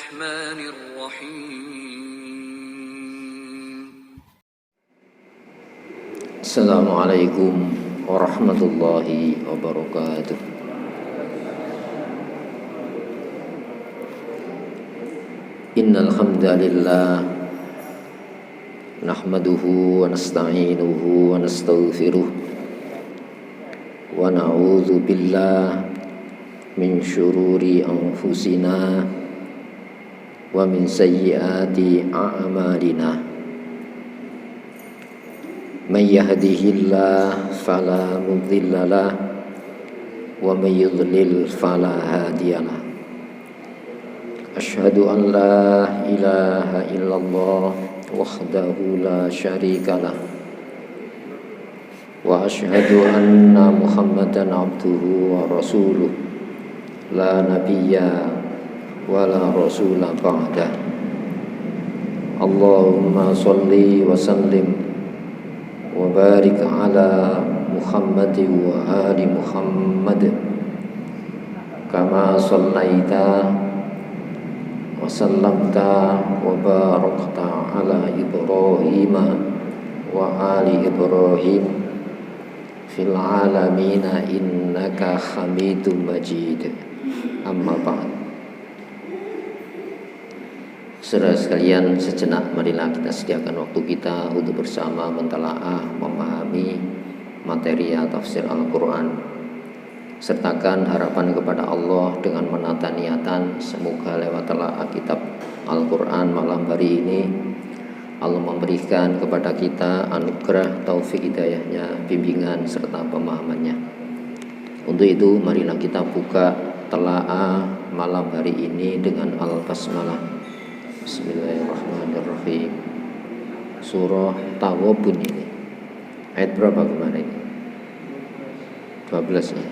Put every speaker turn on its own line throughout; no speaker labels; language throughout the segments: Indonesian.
الرحمن الرحيم.
السلام عليكم ورحمة الله وبركاته. إن الحمد لله نحمده ونستعينه ونستغفره ونعوذ بالله من شرور أنفسنا ومن سيئات أعمالنا. من يهده الله فلا مضل له ومن يضلل فلا هادي له. أشهد أن لا إله إلا الله وحده لا شريك له وأشهد أن محمدا عبده ورسوله لا نبي ولا رسول بعده. اللهم صل وسلم وبارك على محمد وآل محمد كما صليت وسلمت وباركت على إبراهيم وآل إبراهيم في العالمين إنك حميد مجيد. Amma ba'd. Saudara sekalian, sejenak marilah kita sediakan waktu kita untuk bersama mentalaah, memahami materi tafsir Al-Quran. Sertakan harapan kepada Allah dengan menata niatan, semoga lewat telaah kitab Al-Quran malam hari ini Allah memberikan kepada kita anugerah taufik hidayahnya, bimbingan serta pemahamannya. Untuk itu marilah kita buka telaah malam hari ini dengan Al-Basmalah. Bismillahirrahmanirrahim. Surah Taghabun ini. Ayat berapa kemarin? 12 ya.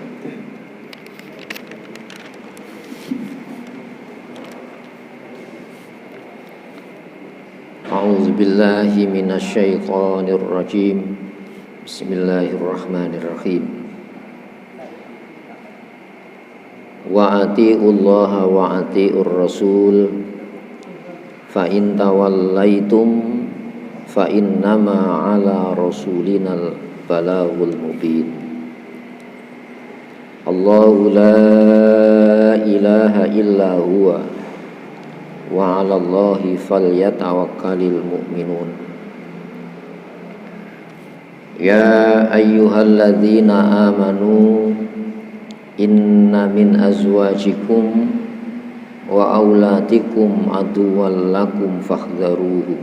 A'udzu billahi minasy syaithanir rajim. Bismillahirrahmanirrahim. Wa atiullaha wa atiur rasul fa in tawallaitum fa innama ala rasulinal balaghul mubin. Allahu la ilaha illa huwa wa 'alallahi falyatawakkalul mu'minun. Ya ayyuhalladzina amanu inna min azwajikum wa auladikum aduwwan lakum fahdharuhu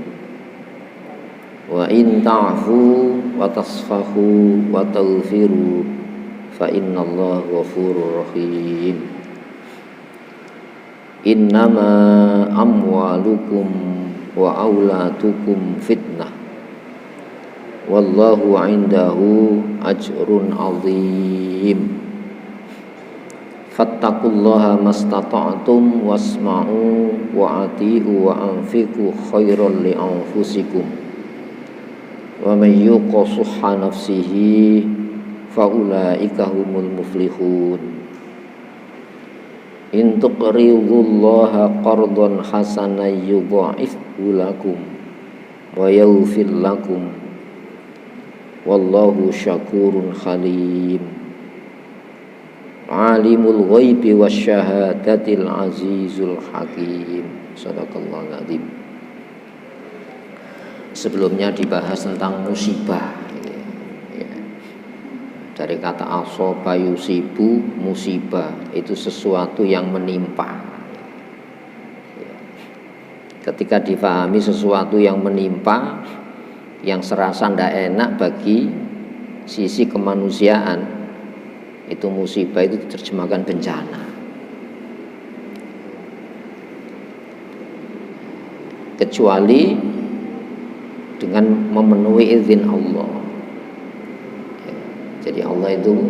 wa in ta'fu wa tasfahu wa taghfiru fa innallaha ghafurur rahim. Innama amwalukum wa auladukum fitnah wallahu 'indahu ajrun 'azim. Fattaqullaha mastata'tum wasma'u wa ati'u wa anfiqu khairan li anfusikum wa may yuqa shuhha nafsihi fa ulaika humul muflihun. In tuqridullaha qardan hasanan yudha'ifhu lakum wa yaghfir lakum wallahu syakurun halim. Alimul ghaibi wasyahadatil azizul hakim. Shadaqallahul adzim. Sebelumnya dibahas tentang musibah ya. Dari kata asoba yusibu, musibah itu sesuatu yang menimpa ya. Ketika difahami sesuatu yang menimpa yang serasa tidak enak bagi sisi kemanusiaan, itu musibah, itu diterjemahkan bencana. Kecuali dengan memenuhi izin Allah ya. Jadi Allah itu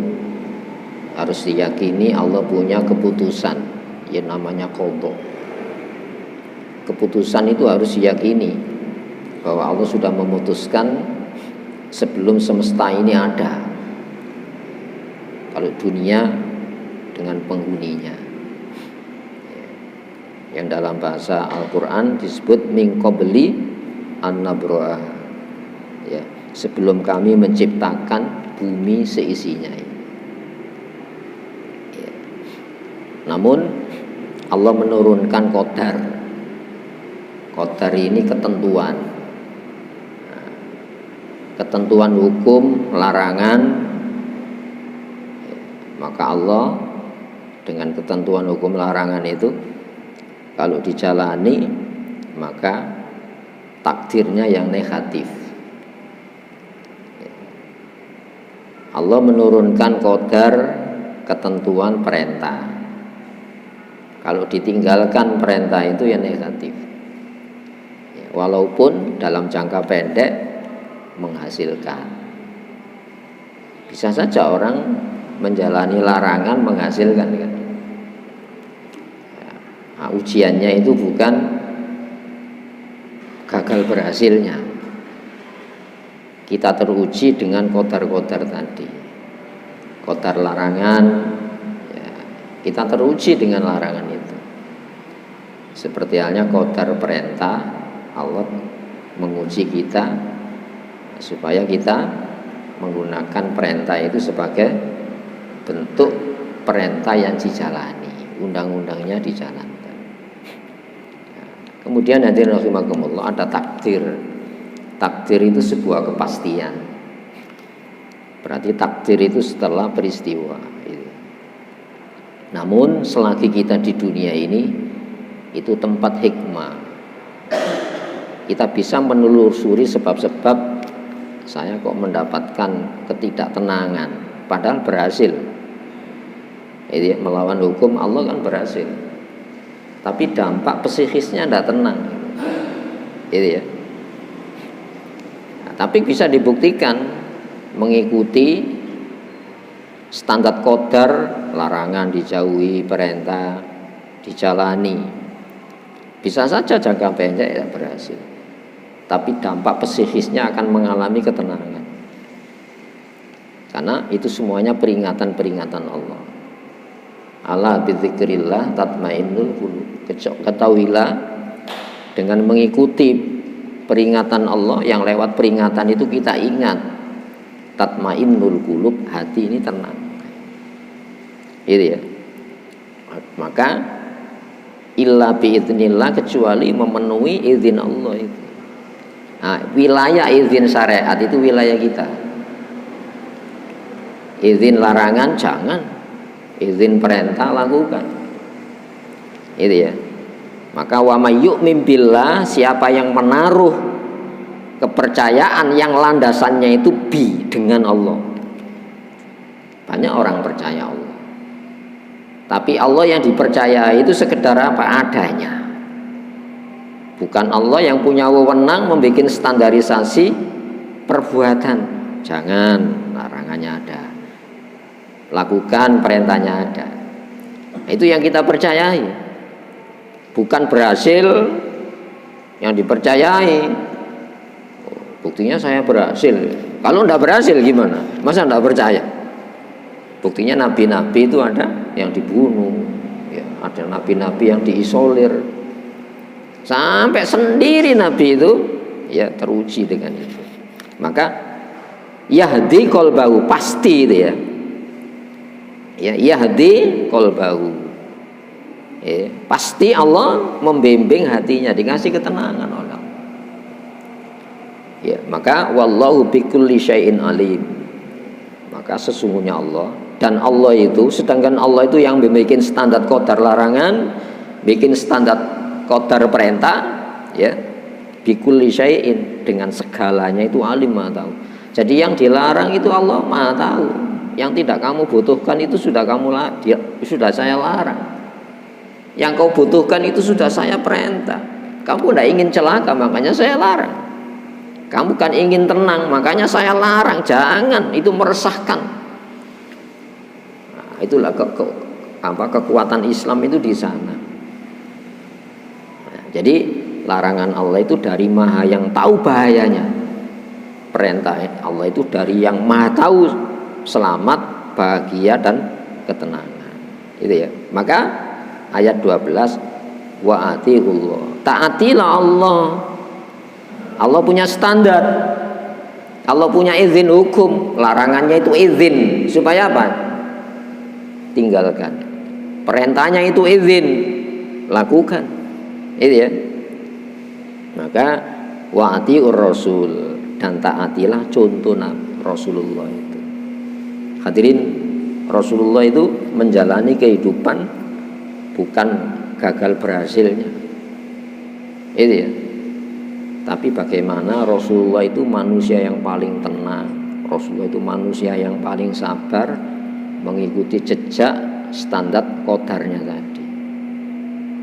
harus diyakini Allah punya keputusan yang namanya qadha. Keputusan itu harus diyakini bahwa Allah sudah memutuskan sebelum semesta ini ada. Kalau dunia dengan penghuninya. yang dalam bahasa Al-Quran disebut min qabli an-nabra'ah, ya, sebelum kami menciptakan bumi seisinya. Ya. Namun Allah menurunkan qadar. Qadar ini ketentuan, ketentuan hukum, larangan. Maka Allah dengan ketentuan hukum larangan itu kalau dijalani maka takdirnya yang negatif. Allah menurunkan qadar ketentuan perintah. Kalau ditinggalkan perintah itu yang negatif. Walaupun dalam jangka pendek menghasilkan. Bisa saja orang menjalani larangan menghasilkan kan. Nah, ujiannya itu bukan gagal berhasilnya. Kita teruji dengan qadar-qadar tadi. Qadar larangan, ya, kita teruji dengan larangan itu. Seperti halnya qadar perintah, Allah menguji kita supaya kita menggunakan perintah itu sebagai bentuk perintah yang dijalani, undang-undangnya dijalankan. Kemudian hadirin rahimakumullah, ada takdir. Takdir itu sebuah kepastian. Berarti takdir itu setelah peristiwa. Namun selagi kita di dunia ini, itu tempat hikmah. Kita bisa menelusuri sebab-sebab saya kok mendapatkan ketidaktenangan, padahal berhasil. Jadi melawan hukum Allah kan berhasil. Tapi dampak psikisnya tidak tenang, gitu ya. Nah, tapi bisa dibuktikan mengikuti standar qadar, larangan dijauhi, perintah dijalani. Bisa saja jangka pendek tidak berhasil, tapi dampak psikisnya akan mengalami ketenangan. Karena itu semuanya peringatan-peringatan Allah. Ala bidzikrillah tatmainnul qulub. Ketahuilah dengan mengikuti peringatan Allah, yang lewat peringatan itu kita ingat, tatmainnul qulub, hati ini tenang. Gitu ya. Maka illa biidznillah, kecuali memenuhi izin Allah itu. Nah, wilayah izin syariat itu wilayah kita. Izin larangan jangan, izin perintah lakukan. Itu ya. Maka wa may yu'min billah, siapa yang menaruh kepercayaan yang landasannya itu dengan Allah. Banyak orang percaya Allah, tapi Allah yang dipercaya itu sekedar apa adanya. Bukan Allah yang punya wewenang membuat standarisasi perbuatan. Jangan, larangannya ada, lakukan, perintahnya ada. Itu yang kita percayai. Bukan berhasil yang dipercayai. Buktinya saya berhasil. Kalau tidak berhasil gimana? Masa tidak percaya? Buktinya nabi-nabi itu ada yang dibunuh, ya, ada nabi-nabi yang diisolir. Sampai sendiri nabi itu ya teruji dengan itu. Maka yahdi qalbahu, pasti itu ya. Ya, yahdi qalbahu. Ya, pasti Allah membimbing hatinya, dikasih ketenangan Allah. Ya, maka wallahu bikulli syai'in alim. Maka sesungguhnya Allah, dan Allah itu, sedangkan Allah itu yang bikin standar qadar larangan, bikin standar qadar perintah, ya, bikulli syai'in, dengan segalanya itu alim, Maha tahu. Jadi yang dilarang itu Allah Maha tahu. Yang tidak kamu butuhkan itu sudah sudah saya larang. Yang kau butuhkan itu sudah saya perintah. Kamu tidak ingin celaka, makanya saya larang. Kamu kan ingin tenang, makanya saya larang. Jangan, itu meresahkan. Nah, itulah kekuatan Islam itu di sana. Nah, jadi larangan Allah itu dari Maha yang tahu bahayanya. Perintah Allah itu dari yang Maha tahu selamat, bahagia dan ketenangan. Itu ya. Maka ayat 12, wa atiullah. Taatilah Allah. Allah punya standar. Allah punya izin hukum, larangannya itu izin supaya apa? Tinggalkan. Perintahnya itu izin, lakukan. Itu ya. Maka wa atiur rasul, dan taatilah contoh Rasulullah itu. Hadirin, Rasulullah itu menjalani kehidupan bukan gagal berhasilnya. Itu ya. Tapi bagaimana Rasulullah itu manusia yang paling tenang, Rasulullah itu manusia yang paling sabar, mengikuti jejak standar qadarnya tadi.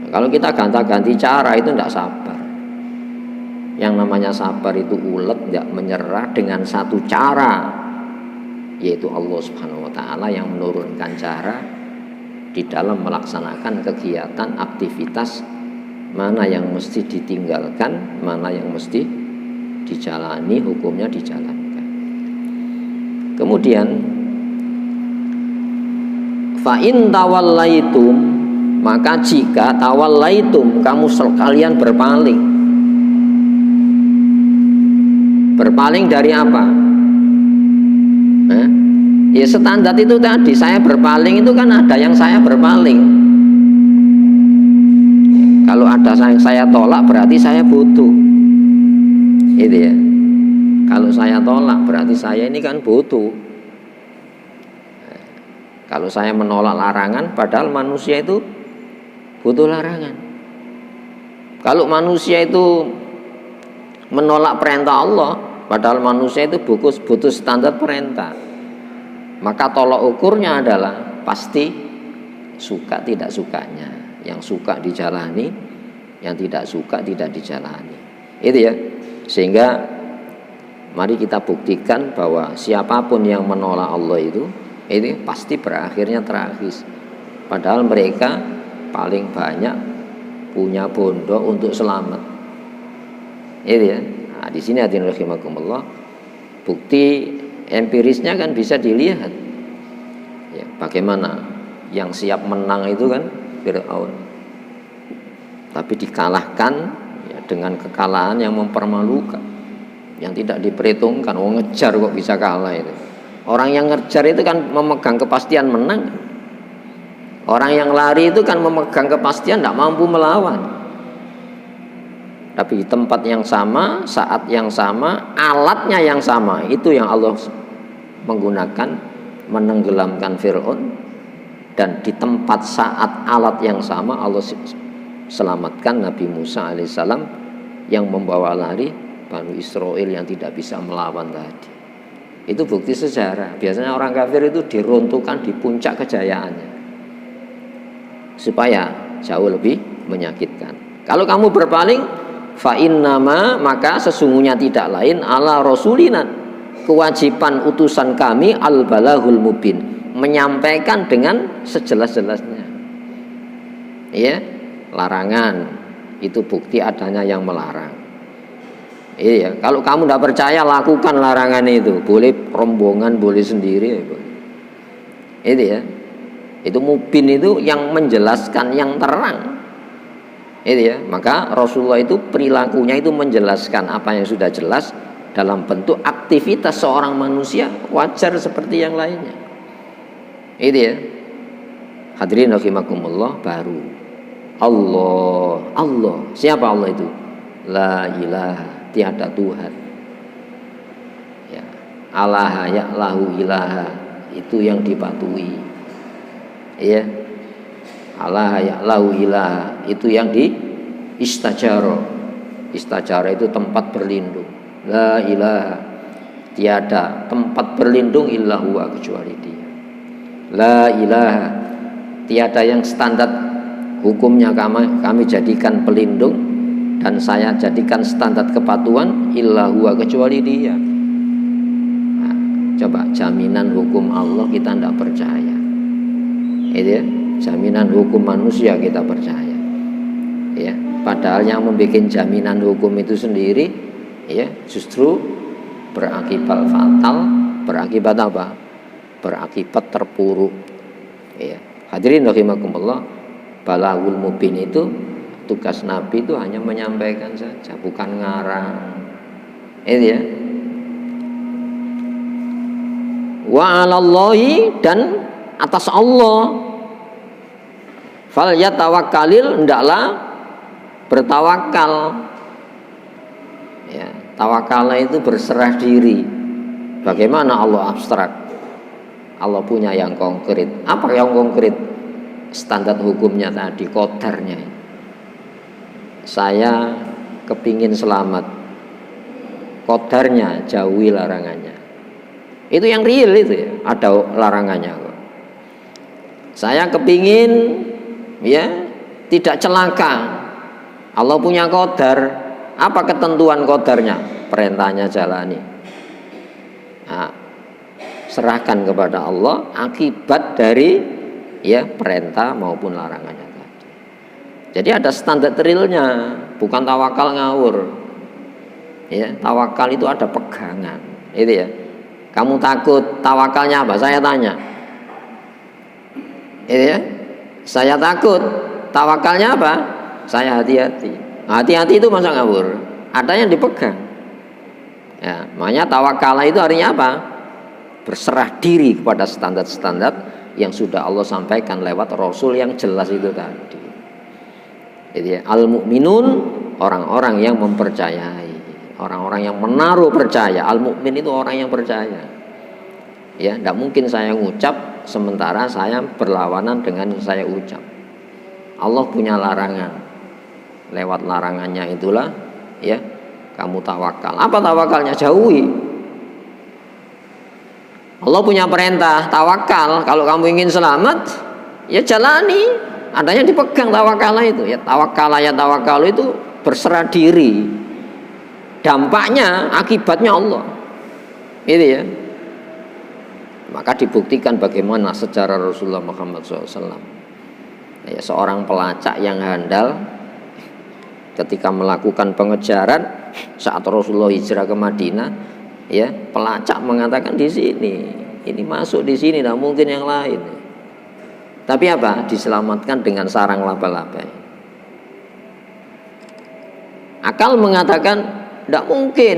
Nah, kalau kita ganti-ganti cara itu tidak sabar. Yang namanya sabar itu ulet, tidak menyerah dengan satu cara, yaitu Allah Subhanahu wa Ta'ala yang menurunkan cara di dalam melaksanakan kegiatan aktivitas, mana yang mesti ditinggalkan, mana yang mesti dijalani, hukumnya dijalankan. Kemudian fa in tawallaitum, maka jika tawallaitum, kamu sekalian berpaling. Berpaling dari apa? Ya standar itu tadi, saya berpaling itu kan ada yang saya berpaling. Kalau ada yang saya tolak berarti saya butuh. Itu ya. Kalau saya tolak berarti saya ini kan butuh. Kalau saya menolak larangan, padahal manusia itu butuh larangan. Kalau manusia itu menolak perintah Allah, padahal manusia itu butuh standar perintah, maka tolak ukurnya adalah pasti suka tidak sukanya. Yang suka dijalani, yang tidak suka tidak dijalani. Itu ya. Sehingga mari kita buktikan bahwa siapapun yang menolak Allah itu pasti berakhirnya tragis. Padahal mereka paling banyak punya bondo untuk selamat. Itu ya. Nah, di sini hadirin rahimakumullah, bukti empirisnya kan bisa dilihat. Ya, bagaimana yang siap menang itu kan Fir'aun, tapi dikalahkan ya, dengan kekalahan yang mempermalukan, yang tidak diperhitungkan. Ngejar kok bisa kalah itu. Orang yang ngejar itu kan memegang kepastian menang. Orang yang lari itu kan memegang kepastian tidak mampu melawan. Tapi di tempat yang sama, saat yang sama, alatnya yang sama, itu yang Allah menggunakan menenggelamkan Fir'aun. Dan di tempat saat alat yang sama Allah selamatkan Nabi Musa alaihissalam yang membawa lari Bani Israel yang tidak bisa melawan tadi. Itu bukti sejarah. Biasanya orang kafir itu diruntuhkan di puncak kejayaannya supaya jauh lebih menyakitkan. Kalau kamu berpaling, fa innama, maka sesungguhnya tidak lain ala rasulina, kewajiban utusan kami al balahul mubin, menyampaikan dengan sejelas-jelasnya. Ya, larangan itu bukti adanya yang melarang. Iya, kalau kamu tidak percaya, lakukan larangan itu. Boleh rombongan, boleh sendiri. Itu ya. Itu mubin itu yang menjelaskan, yang terang. Itu ya. Maka Rasulullah itu perilakunya itu menjelaskan apa yang sudah jelas dalam bentuk aktivitas seorang manusia wajar seperti yang lainnya. Itu ya. Hadirin rahimakumullah, baru Allah. Siapa Allah itu? La ilaha, tiada Tuhan. Ya. Allah ya'lahu ilaha, itu yang dipatuhi. Ya. Allah ya'lahu ilaha, itu yang di istajaro. Istajaro itu tempat berlindung. La ilaha, tiada tempat berlindung illa huwa, kecuali Dia. La ilaha, tiada yang standar hukumnya kami jadikan pelindung dan saya jadikan standar kepatuhan illa huwa, kecuali Dia. Nah, coba jaminan hukum Allah kita tidak percaya. Itu ya, jaminan hukum manusia kita percaya. Ya, padahal yang membuat jaminan hukum itu sendiri ya justru berakibat fatal, berakibat apa? Berakibat terpuruk. Ya. Hadirin rahimakumullah, balagul mubin itu Tugas Nabi itu hanya menyampaikan saja, bukan ngarang. Itu ya. Wa 'alallahi, dan atas Allah. Fal yatawakkalil, hendaklah bertawakal. Ya, tawakal itu berserah diri. Bagaimana Allah abstrak? Allah punya yang konkret. Apa yang konkret? Standar hukumnya tadi, qadarnya. Saya kepingin selamat, qadarnya jauhi larangannya. Itu yang real itu ya, ada larangannya kok. Saya kepingin ya tidak celaka, Allah punya qadar. Apa ketentuan qadarnya? Perintahnya jalani. Nah, serahkan kepada Allah akibat dari ya perintah maupun larangannya tadi. Jadi ada standar realnya, bukan tawakal ngawur. Ya, tawakal itu ada pegangan. Itu ya. Kamu takut, tawakalnya apa? Saya tanya. Itu ya. Saya takut, tawakalnya apa? Saya hati-hati. Hati-hati itu masa ngawur. Ada yang dipegang. Ya, makanya tawakal itu artinya apa? Berserah diri kepada standar-standar yang sudah Allah sampaikan lewat Rasul yang jelas itu tadi. Jadi al-mu'minun, orang-orang yang mempercayai, orang-orang yang menaruh percaya. Al-mu'min itu orang yang percaya. Ya, tidak mungkin saya ngucap sementara saya berlawanan dengan saya ucap. Allah punya larangan. Lewat larangannya itulah ya kamu tawakal. Apa tawakalnya? Jauhi. Allah punya perintah tawakal. Kalau kamu ingin selamat, ya jalani. Adanya dipegang tawakal itu. Ya tawakal itu berserah diri. Dampaknya, akibatnya Allah. Itu ya. Maka dibuktikan bagaimana sejarah Rasulullah Muhammad SAW. Ya, seorang pelacak yang handal ketika melakukan pengejaran saat Rasulullah hijrah ke Madinah, ya pelacak mengatakan di sini, ini masuk di sini, tidak mungkin yang lain. Tapi apa? Diselamatkan dengan sarang laba-laba. Akal mengatakan tidak mungkin.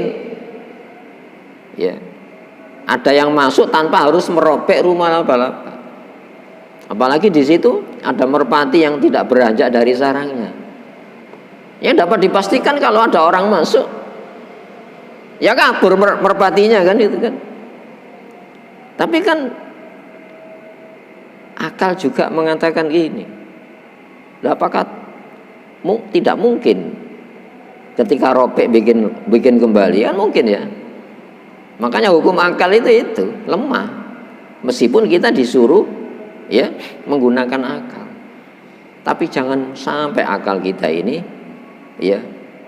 Ya, ada yang masuk tanpa harus merobek rumah laba-laba. Apalagi di situ ada merpati yang tidak beranjak dari sarangnya. Ya dapat dipastikan kalau ada orang masuk, ya kabur merpatinya kan itu kan. Tapi kan akal juga mengatakan gini, apakah tidak mungkin ketika robek bikin kembali? Kan mungkin ya. Makanya hukum akal itu lemah, meskipun kita disuruh ya menggunakan akal. Tapi jangan sampai akal kita ini ya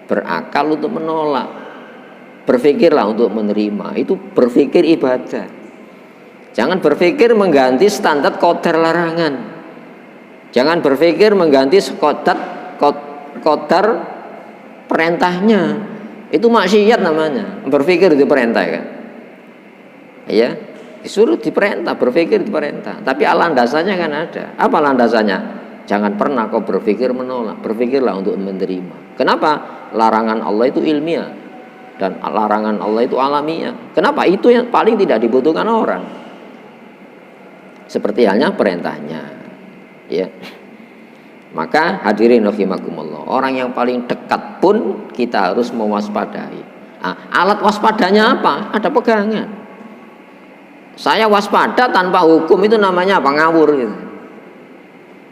berakal untuk menolak. Berpikirlah untuk menerima. Itu berpikir ibadah. Jangan berpikir mengganti standar qadar larangan. Jangan berpikir mengganti qadar perintahnya. Itu maksiat namanya. Berpikir itu perintah kan. Ya, disuruh diperintah, berpikir diperintah. Tapi landasannya kan ada. Apa landasannya? Jangan pernah kau berpikir menolak, berpikirlah untuk menerima. Kenapa? Larangan Allah itu ilmiah dan larangan Allah itu alamiah. Kenapa? Itu yang paling tidak dibutuhkan orang. Seperti halnya perintahnya. Ya. Maka hadirin rahimakumullah, orang yang paling dekat pun kita harus mewaspadai. Nah, alat waspadanya apa? Ada pegangan. Saya waspada tanpa hukum itu namanya apa? Ngawur gitu.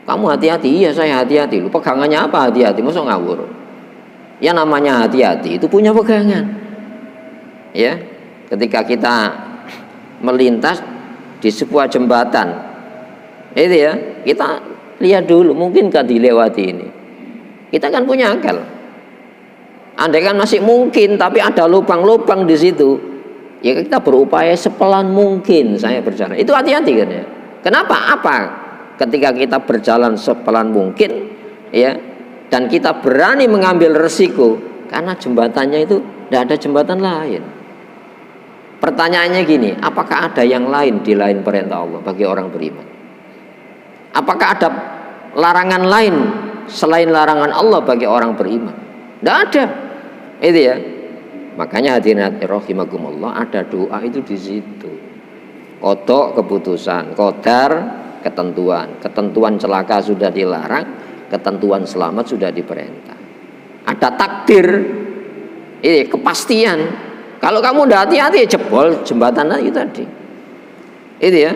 Kamu hati-hati, iya saya hati-hati. Lu pegangannya apa hati-hati? Masa ngawur? Ya namanya hati-hati itu punya pegangan. Ya, ketika kita melintas di sebuah jembatan, itu ya kita lihat dulu mungkinkah dilewati ini. Kita kan punya akal. Andai kan masih mungkin, tapi ada lubang-lubang di situ, ya kita berupaya sepelan mungkin saya berjalan. Itu hati-hati kan ya. Kenapa? Apa? Ketika kita berjalan sepelan mungkin ya, dan kita berani mengambil resiko karena jembatannya itu tidak ada jembatan lain. Pertanyaannya gini, apakah ada yang lain di lain perintah Allah bagi orang beriman? Apakah ada larangan lain selain larangan Allah bagi orang beriman. Tidak ada. Itu ya. Makanya hadirin rahimakumullah, ada doa itu di situ. Kodok keputusan, qadar ketentuan. Ketentuan celaka sudah dilarang, ketentuan selamat sudah diperintah. Ada takdir, ini kepastian. Kalau kamu tidak hati-hati, jebol jembatan itu tadi. Itu ya.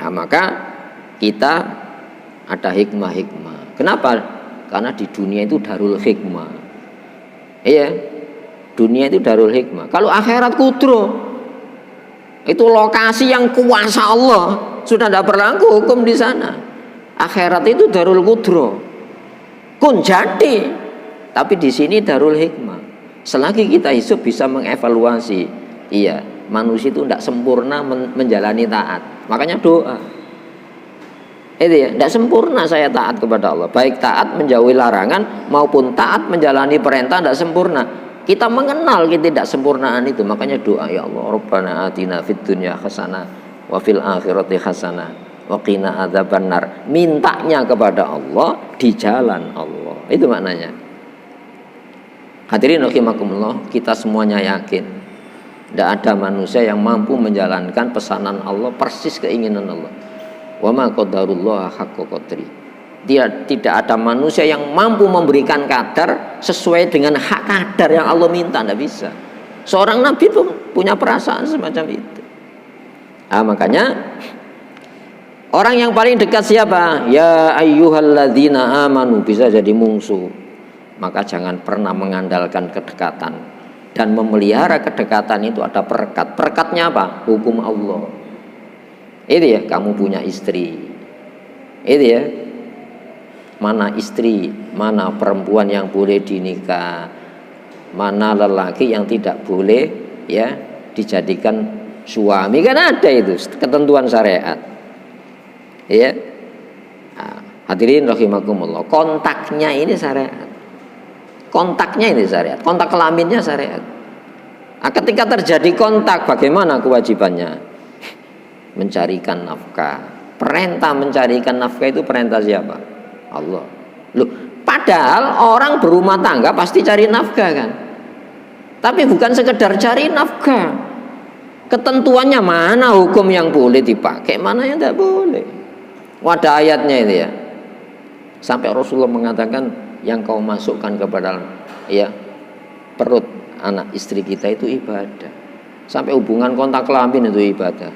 Nah, maka kita ada hikmah-hikmah. Kenapa? Karena di dunia itu darul hikmah. Iya, dunia itu darul hikmah. Kalau akhirat kudro, itu lokasi yang kuasa Allah, sudah tidak berlaku hukum di sana. Akhirat itu darul kudro, kun jadi. Tapi di sini darul hikmah. Selagi kita hidup bisa mengevaluasi, iya, manusia itu tidak sempurna menjalani taat. Makanya doa. Itu ya, tidak sempurna saya taat kepada Allah. Baik taat menjauhi larangan maupun taat menjalani perintah tidak sempurna. Kita mengenal ketidaksempurnaan itu. Makanya doa, ya Allah, Rabbana atina fid dunya hasanah wa fil akhirati hasanah wa qina adzabannar. Mintanya kepada Allah di jalan Allah. Itu maknanya. Hadirin rahimakumullah, kita semuanya yakin tidak ada manusia yang mampu menjalankan pesanan Allah persis keinginan Allah. Wa ma qadarullah haqqa qadri. Tidak ada manusia yang mampu memberikan kadar sesuai dengan hak kadar yang Allah minta, tidak bisa. Seorang nabi pun punya perasaan semacam itu. Nah, makanya orang yang paling dekat siapa? Ya ayyuhalladzina amanu, bisa jadi musuh. Maka jangan pernah mengandalkan kedekatan. Dan memelihara kedekatan itu ada perekat. Perekatnya apa? Hukum Allah. Itu ya, kamu punya istri. Itu ya. Mana istri, mana perempuan yang boleh dinikah, mana lelaki yang tidak boleh ya dijadikan suami. Kan ada itu ketentuan syariat. Ya. Nah, hadirin rahimakumullah, kontaknya ini syariat. Kontaknya ini syariat, kontak kelaminnya syariat. Nah, ketika terjadi kontak, bagaimana kewajibannya? Mencarikan nafkah. Perintah mencarikan nafkah itu perintah siapa? Allah. Loh, padahal orang berumah tangga pasti cari nafkah kan? Tapi bukan sekedar cari nafkah. Ketentuannya mana hukum yang boleh dipakai, mana yang tidak boleh. Wadah ayatnya itu ya. Sampai Rasulullah mengatakan, yang kau masukkan kepada ya perut anak istri kita itu ibadah. Sampai hubungan kontak kelamin itu ibadah.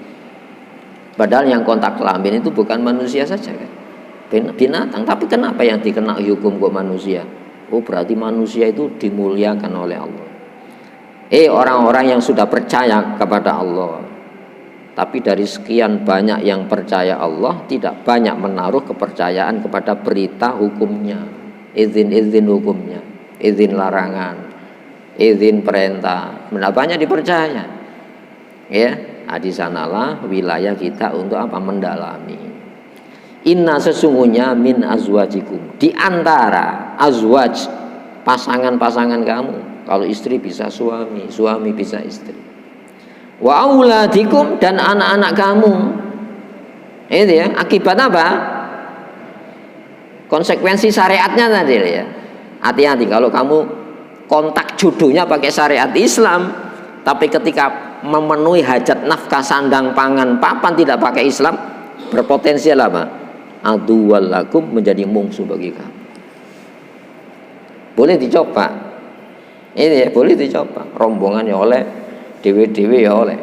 Padahal yang kontak kelamin itu bukan manusia saja kan, binatang. Tapi kenapa yang dikena hukum kok manusia? Oh, berarti manusia itu dimuliakan oleh Allah. Orang-orang yang sudah percaya kepada Allah, tapi dari sekian banyak yang percaya Allah, tidak banyak menaruh kepercayaan kepada berita hukumnya. Izin-izin hukumnya, izin larangan, izin perintah, benar banyak dipercaya. Ya, di sanalah wilayah kita untuk apa? Mendalami. Inna, sesungguhnya, min azwajikum, di antara azwaj, pasangan-pasangan kamu. Kalau istri bisa suami, suami bisa istri. Wa auladikum, dan anak-anak kamu. Itu ya, akibat apa? Konsekuensi syariatnya tadi ya. Hati-hati kalau kamu kontak jodohnya pakai syariat Islam, tapi ketika memenuhi hajat nafkah sandang pangan papan tidak pakai Islam, berpotensial apa? Aduwwal lakum, menjadi musuh bagi kamu. Boleh dicoba. Ini ya, boleh dicoba. Rombongan ya oleh, dewe-dewe ya oleh.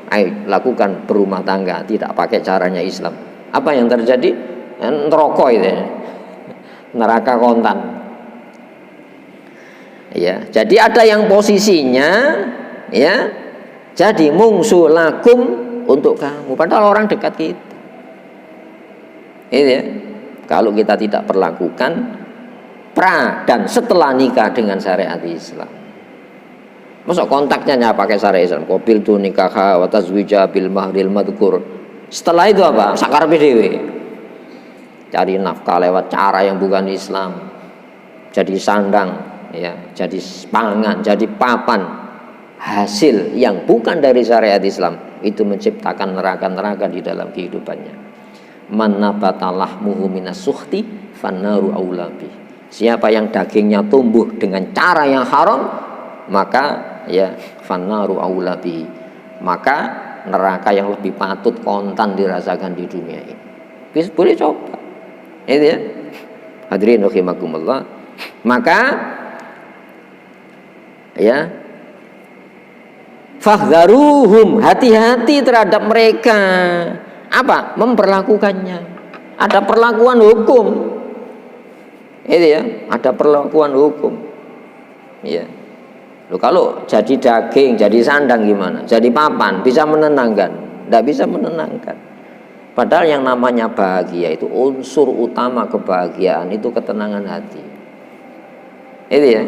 Ayo lakukan berumah tangga tidak pakai caranya Islam. Apa yang terjadi? Neraka itu ya. Neraka kontan. Ya, jadi ada yang posisinya ya jadi musuh lakum untuk kamu, padahal orang dekat kita. Ini ya. Kalau kita tidak perlakukan pra dan setelah nikah dengan syariat Islam. Masuk kontaknya pakai syariat Islam. Qabil tu nikah wa tazwija bil mahril madkur. Setelah itu apa? Sakar PDW. Cari nafkah lewat cara yang bukan Islam, jadi sandang, ya, jadi pangan, jadi papan, hasil yang bukan dari syariat Islam, itu menciptakan neraka-neraka di dalam kehidupannya. man nabata lahmuhu minas sukhti fannaru aulabi. Siapa yang dagingnya tumbuh dengan cara yang haram, maka ya fannaru aulabi, maka neraka yang lebih patut kontan dirasakan di dunia ini. Bisa boleh coba. Itu ya. Hadirin rahimakumullah. Maka ya fahdharuhum, hati-hati terhadap mereka. Apa? Memperlakukannya. Ada perlakuan hukum. Itu ya, ada perlakuan hukum. Ya. Loh, kalau jadi daging, jadi sandang gimana? Jadi papan, bisa menenangkan? Tidak bisa menenangkan. Padahal yang namanya bahagia itu, unsur utama kebahagiaan itu ketenangan hati. Itu ya.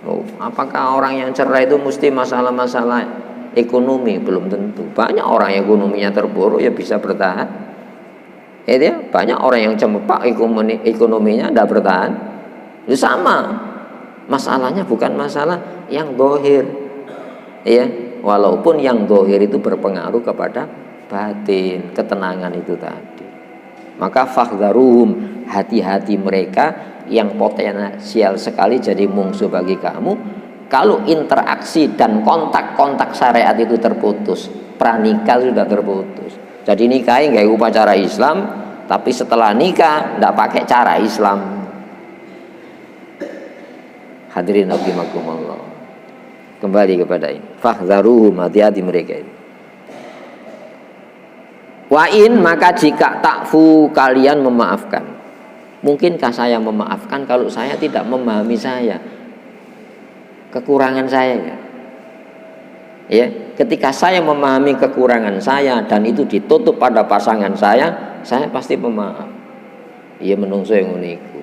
Oh, apakah orang yang cerai itu mesti masalah-masalah ekonomi? Belum tentu. Banyak orang yang ekonominya terpuruk ya bisa bertahan. Itu ya. Banyak orang yang cemepak ekonominya tidak bertahan. Itu sama. Masalahnya bukan masalah yang dohir, ya, walaupun yang dohir itu berpengaruh kepada batin, ketenangan itu tadi. Maka fahdharuhum, hati-hati mereka yang potensial sekali jadi musuh bagi kamu. Kalau interaksi dan kontak syariat itu terputus, pranikah sudah terputus. Jadi nikah nggak upacara Islam, tapi setelah nikah nggak pakai cara Islam. Hadirin rahimakumullah. Kembali kepada ini. Fahdharuhum, hati-hati mereka ini. Wa in, maka jika takfu, kalian memaafkan. Mungkinkah saya memaafkan kalau saya tidak memahami saya, kekurangan saya ya? Ya, ketika saya memahami kekurangan saya dan itu ditutup pada pasangan saya pasti pemaaf. Iya menungso yang uniku.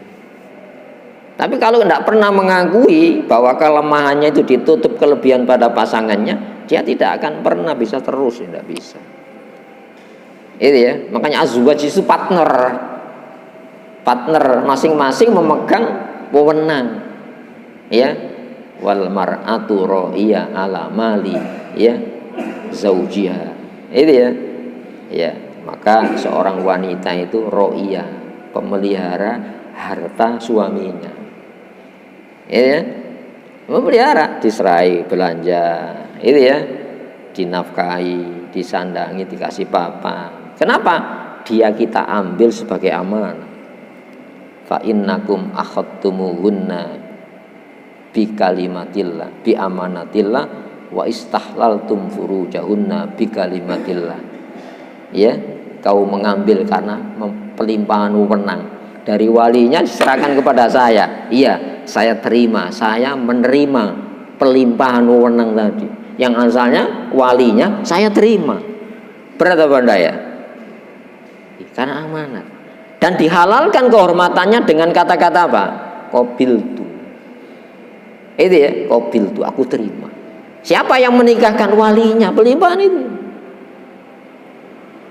Tapi kalau tidak pernah mengakui bahwa kelemahannya itu ditutup kelebihan pada pasangannya, dia tidak akan pernah bisa terus, tidak bisa. Itu ya, makanya azwaj itu partner masing-masing memegang wewenang. Ya, wal mar'atu ra'iyah ala mali ya zaujiha. Itu ya. Ya, maka seorang wanita itu ra'iyah, pemelihara harta suaminya. Ya, memelihara, diserai belanja, itu ya, dinafkahi, disandangi, dikasih papan. Kenapa? Dia kita ambil sebagai amanah. Fa innakum akhadtumuhunna bi kalimatillah, bi amanatillah, wa istahlaltum furujahunna bi kalimatillah. Ya, kau mengambil karena pelimpahan wewenang dari walinya diserahkan kepada saya. Iya, saya terima, saya menerima pelimpahan wewenang tadi. Yang asalnya walinya saya terima. Berat apa enggak ya? Karena amanat. Dan dihalalkan kehormatannya dengan kata-kata apa? Qabiltu. Itu ya, qabiltu, aku terima. Siapa yang menikahkan walinya? Pelimpahan itu.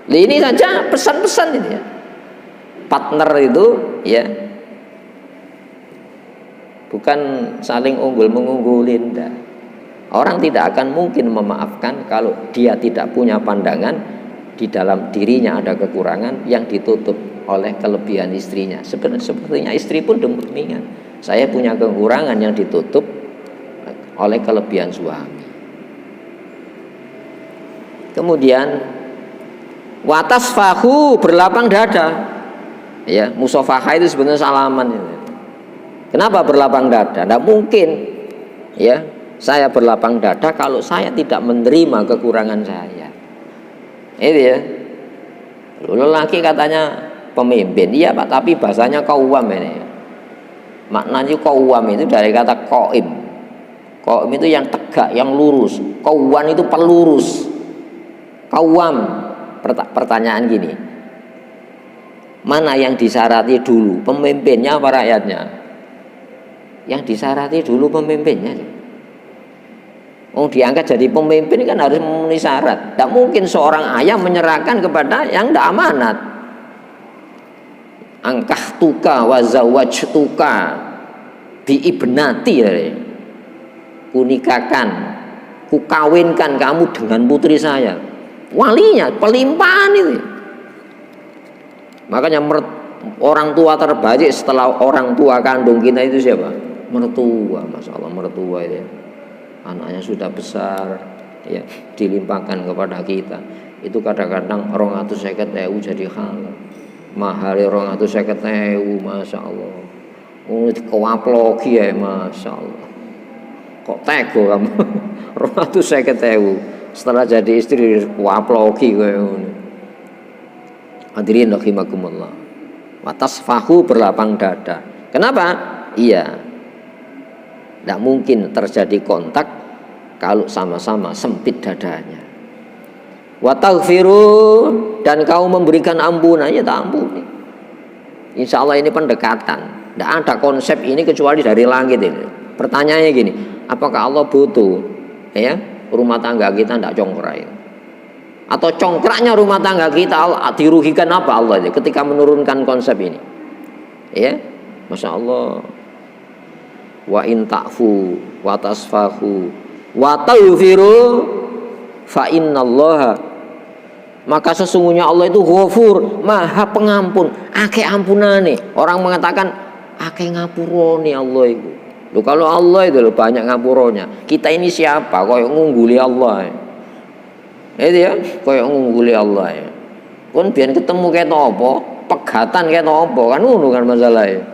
Ini saja pesan-pesan itu ya. Partner itu ya bukan saling unggul mengunggulin. Enggak. Orang tidak akan mungkin memaafkan kalau dia tidak punya pandangan di dalam dirinya ada kekurangan yang ditutup oleh kelebihan istrinya. Sepertinya istri pun demikian. Saya punya kekurangan yang ditutup oleh kelebihan suami. Kemudian watasfahu, berlapang dada. Ya, musafahah itu sebenarnya salaman. Kenapa berlapang dada? Tidak mungkin. Ya, saya berlapang dada kalau saya tidak menerima kekurangan saya. Itu ya. Lelaki katanya pemimpin, iya Pak, tapi bahasanya qawwam ini. Maknanya qawwam itu dari kata qaim. Qaim itu yang tegak, yang lurus. Qawwam itu pelurus. Qawwam. Pertanyaan gini. Mana yang disarati dulu, pemimpinnya apa rakyatnya? Yang disarati dulu pemimpinnya. Diangkat jadi pemimpin kan harus memenuhi syarat. Tidak mungkin seorang ayah menyerahkan kepada yang tidak amanat. Angkahtuka wa zawajtuka bi ibnati, kunikahkan, kukawinkan kamu dengan putri saya. Walinya pelimpahan itu. Makanya orang tua terbaik setelah orang tua kandung kita itu siapa? Mertua, masya Allah, mertua ya. Anaknya sudah besar, ya dilimpahkan kepada kita. Itu kadang-kadang 250.000 jadi hal. Mahal 250.000, masya Allah. Kewaploki ya, masya Allah. Kok tego kamu? 250.000 setelah jadi istri kewaploki kayak gini. Hadirin rahimakumullah. Watasfahu, berlapang dada. Kenapa? Iya, tidak mungkin terjadi kontak kalau sama-sama sempit dadanya. Wataghfiru, dan kau memberikan ampunan, ya tak ampuni. Insya Allah ini pendekatan. Tidak ada konsep ini kecuali dari langit ini. Pertanyaannya gini, apakah Allah butuh ya rumah tangga kita tidak congkrak? Atau congkraknya rumah tangga kita dirugikan apa Allah itu ketika menurunkan konsep ini? Ya, masya Allah. Wa in ta'fu wa tasfahu wa taghfiru fa innallaha, maka sesungguhnya Allah itu Ghafur, Maha Pengampun, akeh ampunane. Orang mengatakan akeh ngapurone Allah itu. Loh, kalau Allah itu banyak ngapuronya, kita ini siapa? Koyok ngungguli Allah. Itu ya, koyok ngungguli Allah ya. Kon biar ketemu kayak apa, pegatan kayak apa, kan ngono kan masalahnya.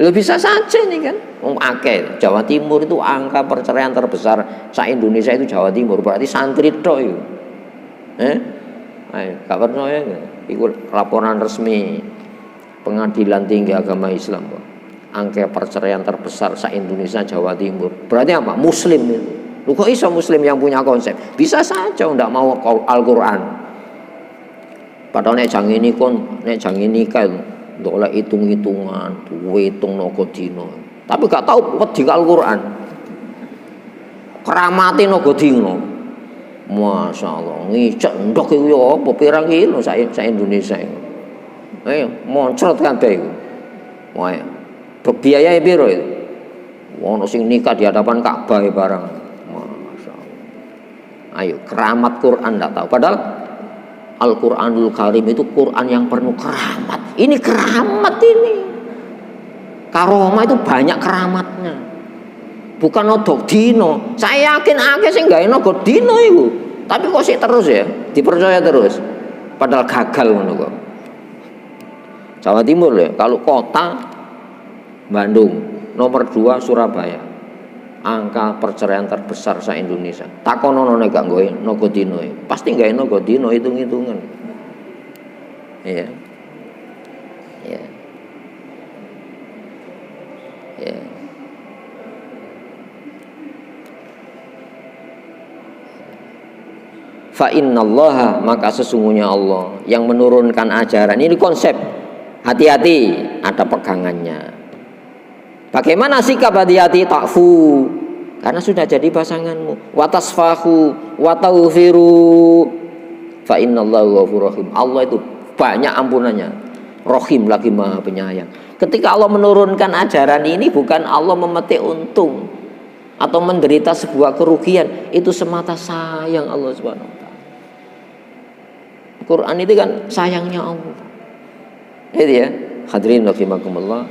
Loh, bisa saja nih kan. Akeh Jawa Timur itu angka perceraian terbesar se-Indonesia itu Jawa Timur, berarti santri tok itu. Ayo, gak percaya ya? Ikut laporan resmi Pengadilan Tinggi Agama Islam. Angka perceraian terbesar se-Indonesia Jawa Timur. Berarti apa? Muslim itu. Lu kok iso Muslim yang punya konsep? Bisa saja ndak mau Al-Qur'an. Padahal nek jang ini kon, nek jang ini kan ndolek hitung-hitungan, hitung nogo dino. Tapi gak tahu wedi Al-Qur'an. Keramate nogo dino. Masya Allah, ngicek ndok itu ya apa pirang kilo saya Indonesia itu. Moncrot kabeh iku. Wah, biaya piro itu? Ono sing nikah di hadapan Ka'bah barang. Masya Allah. Ayo, keramat Quran ndak tahu. Padahal Al-Quranul Karim itu Quran yang penuh keramat. Ini keramat ini. Karomah itu banyak keramatnya. Bukan nodok dino. Saya yakin akeh sing gawe nodok dino itu. Tapi kok sih terus ya, dipercaya terus. Padahal gagal ngono kok. Jawa Timur ya, kalau kota Bandung, nomor 2 Surabaya. Angka perceraian terbesar se-Indonesia. Takonono nek gak gawe nodok dino. Pasti gawe nodok dino hitung-hitungan. Iya. Iya. Iya. Fa innallaha, maka sesungguhnya Allah yang menurunkan ajaran. Ini konsep. Hati-hati, ada pegangannya. Bagaimana sikap hati-hati? Ta'fu, karena sudah jadi pasanganmu. Wa tasfahu wa taghfiru fa innallaha ghafurur rahim. Allah itu banyak ampunannya. Rahim, lagi Maha Penyayang. Ketika Allah menurunkan ajaran ini, bukan Allah memetik untung atau menderita sebuah kerugian, itu semata sayang Allah Subhanahu wa taala. Quran itu kan sayangnya Allah. Itu ya, hadirin rahimakumullah.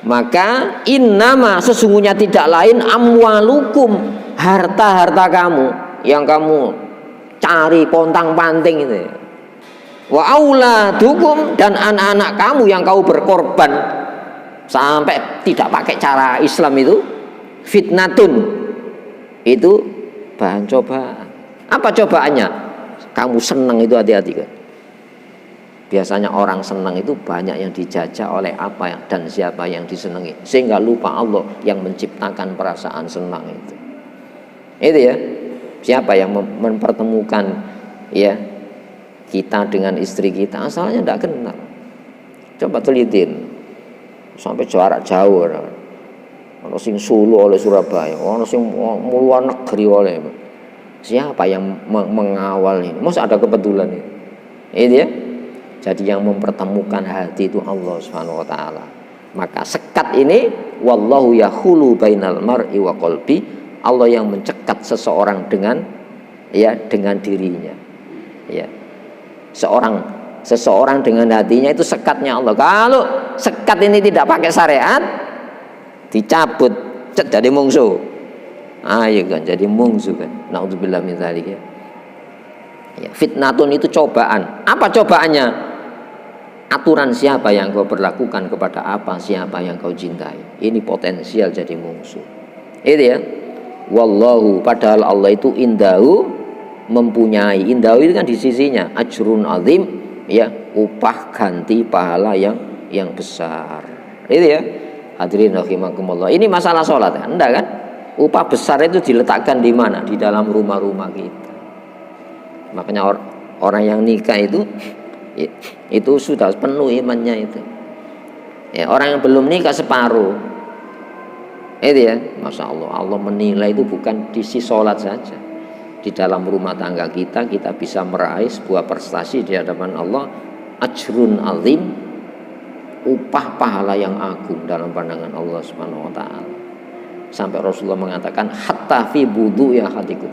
Maka innama, sesungguhnya tidak lain, amwalukum, harta-harta kamu yang kamu cari pontang-panting itu. Wa auladukum, dan anak-anak kamu yang kau berkorban sampai tidak pakai cara Islam itu, fitnatun, itu bahan cobaan. Apa cobaannya? Kamu senang itu hati-hati kan. Biasanya orang senang itu banyak yang dijajah oleh apa dan siapa yang disenangi, sehingga lupa Allah yang menciptakan perasaan senang itu. Itu ya. Siapa yang mempertemukan ya kita dengan istri kita, asalnya tidak kenal. Coba telitin sampai jarak jauh. Ono sing Solo oleh Surabaya, ono sing luar negeri oleh. Siapa yang mengawal ini? Masa ada kebetulan ini? Itu ya. Jadi yang mempertemukan hati itu Allah Subhanahu wa taala. Maka sekat ini, wallahu yahulu bainal mar'i wa qalbi, Allah yang mencekat seseorang dengan ya dengan dirinya. Ya. Seorang Seseorang dengan hatinya itu sekatnya Allah. Kalau sekat ini tidak pakai syariat, dicabut, jadi mungsuh. Ayo kan, jadi mungsuh kan. Naudzubillah min dzalik ya. Fitnatun itu cobaan. Apa cobaannya? Aturan siapa yang kau berlakukan kepada apa siapa yang kau cintai. Ini potensial jadi mungsuh. Itu ya. Wallahu, padahal Allah itu indahu, mempunyai, indahu itu kan di sisinya ajrun azim, ya, upah ganti pahala yang besar. Itu ya. Hadirin rahimakumullah. Ini masalah sholat ya? Enggak kan? Upah besar itu diletakkan di mana? Di dalam rumah-rumah kita. Makanya orang yang nikah itu sudah penuh imannya itu. Ya, orang yang belum nikah separuh. Itu ya, masya Allah. Allah menilai itu bukan di sisi sholat saja. Di dalam rumah tangga kita bisa meraih sebuah prestasi di hadapan Allah. Ajrun azim, upah pahala yang agung dalam pandangan Allah Subhanahu Wa Taala. Sampai Rasulullah mengatakan hatta fi budu ya hatiku.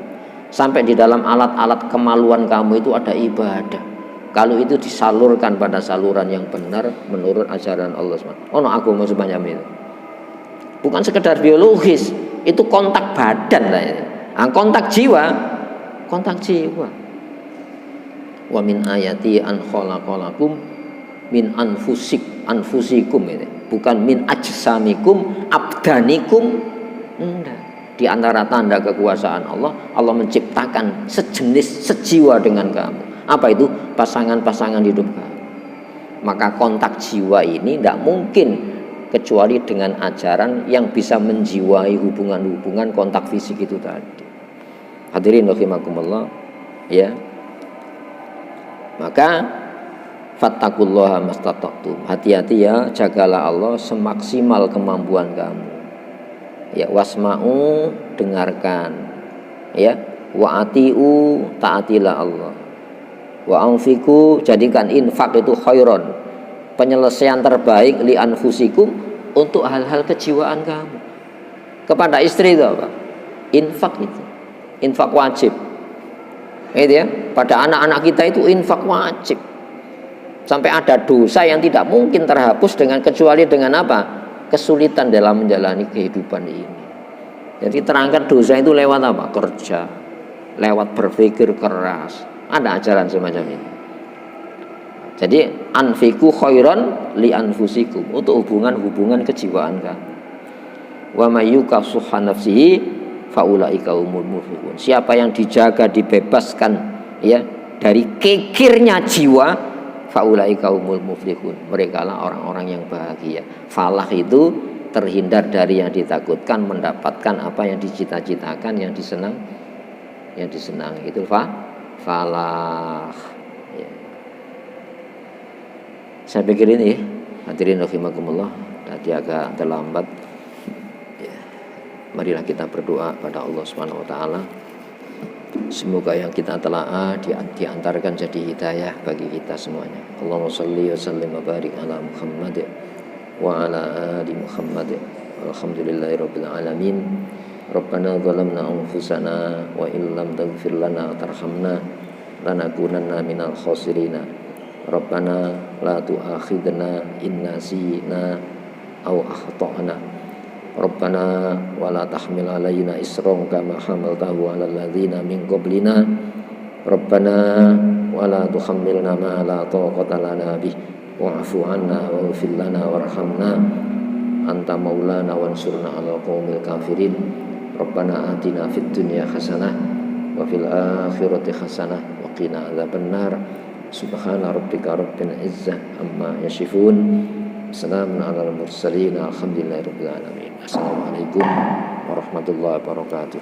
Sampai di dalam alat-alat kemaluan kamu itu ada ibadah. Kalau itu disalurkan pada saluran yang benar menurut ajaran Allah Subhanahu. Oh no, aku mau sebanyak itu. Bukan sekedar biologis, itu kontak badan lah ya. Kontak jiwa. Wa min ayati an khalaqalakum min anfusikum ini. Bukan min ajsamikum abdanikum. Enggak. Di antara tanda kekuasaan Allah menciptakan sejenis sejiwa dengan kamu. Apa itu? Pasangan-pasangan hidup kamu. Maka kontak jiwa ini tidak mungkin kecuali dengan ajaran yang bisa menjiwai hubungan-hubungan kontak fisik itu tadi. Hadirin rahimakumullah, ya. Maka fattaqullaha mastata'tum. Hati-hati ya, jagalah Allah semaksimal kemampuan kamu. Ya, wasma'u, dengarkan. Ya, wa atiu, taatilah Allah. Wa anfiqu, jadikan infak itu khairon, penyelesaian terbaik li anfusikum, untuk hal-hal kejiwaan kamu. Kepada istri itu apa? Infak itu. Infak wajib. Itu ya. Pada anak-anak kita itu infak wajib. Sampai ada dosa yang tidak mungkin terhapus kecuali dengan apa? Kesulitan dalam menjalani kehidupan ini. Jadi terangkan dosa itu lewat apa? Kerja. Lewat berpikir keras. Ada ajaran semacam ini. Jadi anfiku khairan li anfusikum, untuk hubungan kejiwaan kamu. Wa may yukasuha nafsihi faulaika humul muflihun. Siapa yang dijaga, dibebaskan ya dari kikirnya jiwa, faulaika humul muflihun. Merekalah orang-orang yang bahagia. Falah itu terhindar dari yang ditakutkan, mendapatkan apa yang dicita-citakan, yang disenangi. Itu falah. Saya pikir ini hadirin rahimakumullah, tadi agak terlambat ya. Marilah kita berdoa pada Allah Subhanahu Wa Taala. Semoga yang kita telaah diantarkan jadi hidayah bagi kita semuanya. Allahumma shalli wa sallim wa barik ala Muhammad wa ala ali Muhammad. Alhamdulillahirabbil alamin. Rabbana zalamna anfusana wa illam taghfir lana wa tarhamna lanakunanna minal khasirin. Rabbana la tu'akhidna in nasina aw akhtana. Rabbana wa la tahmil alaina isran kama hamaltahu 'alal ladzina min qablina. Rabbana wa la tuhammilna ma la taqata lana bih wa'fu 'anna waghfir lana warhamna anta maulana wansurna 'alal qaumil kafirin. Rabbana atina fid dunya hasanah wa fil akhirati hasanah wa qina adzabannar. Subhana rabbika rabbil izzah amma yasifun. Assalamun alal mursalin. Alhamdulillahirabbil alamin. Assalamualaikum warahmatullahi wabarakatuh.